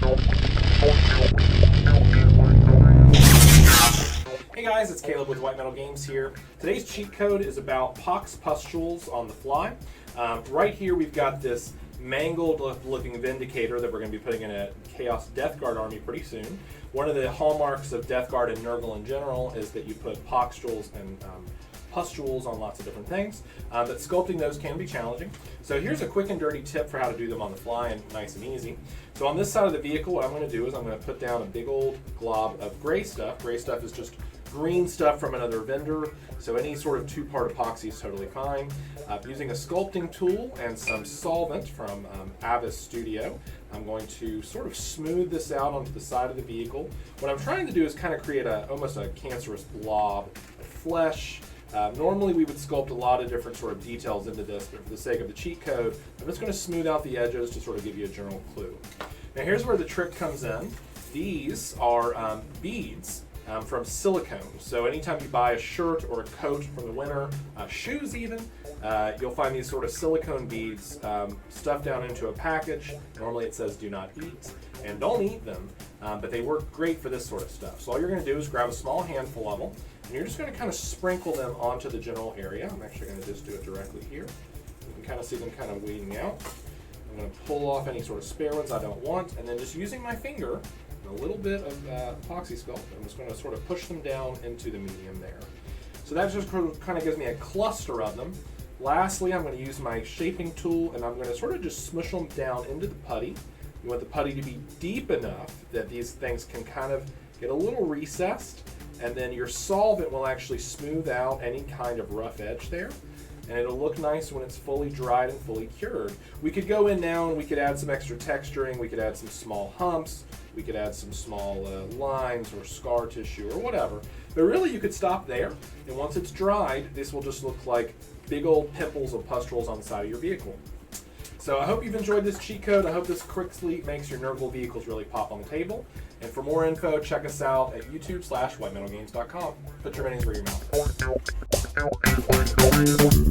Hey guys, it's Caleb with White Metal Games here. Today's cheat code is about Postules on the fly. Right here we've got this mangled looking Vindicator that we're going to be putting in a Chaos Death Guard army pretty soon. One of the hallmarks of Death Guard and Nurgle in general is that you put Postules and Pustules on lots of different things, but sculpting those can be challenging. So here's a quick and dirty tip for how to do them on the fly and nice and easy. So on this side of the vehicle, what I'm going to do is I'm going to put down a big old glob of gray stuff. Gray stuff is just green stuff from another vendor, so any sort of two-part epoxy is totally fine. Using a sculpting tool and some solvent from Avis Studio, I'm going to sort of smooth this out onto the side of the vehicle. What I'm trying to do is kind of create almost a cancerous blob of flesh. Normally we would sculpt a lot of different sort of details into this, but for the sake of the cheat code, I'm just going to smooth out the edges to sort of give you a general clue. Now here's where the trick comes in. These are beads from silicone. So anytime you buy a shirt or a coat from the winter, shoes even, you'll find these sort of silicone beads stuffed down into a package. Normally it says do not eat, and don't eat them, but they work great for this sort of stuff. So all you're going to do is grab a small handful of them, and you're just going to kind of sprinkle them onto the general area. I'm actually going to just do it directly here. You can kind of see them kind of wading out. I'm going to pull off any sort of spare ones I don't want, and then just using my finger, a little bit of epoxy sculpt, I'm just going to sort of push them down into the medium there. So that just kind of gives me a cluster of them. Lastly, I'm going to use my shaping tool, and I'm going to sort of just smush them down into the putty. You want the putty to be deep enough that these things can kind of get a little recessed, and then your solvent will actually smooth out any kind of rough edge there, and it'll look nice when it's fully dried and fully cured. We could go in now and we could add some extra texturing, we could add some small humps, we could add some small lines or scar tissue or whatever, but really you could stop there, and once it's dried, this will just look like big old pimples of pustules on the side of your vehicle. So I hope you've enjoyed this cheat code. I hope this quickly makes your Nurgle vehicles really pop on the table. And for more info, check us out at youtube.com/whitemetalgames.com. Put your minis where your mouth is.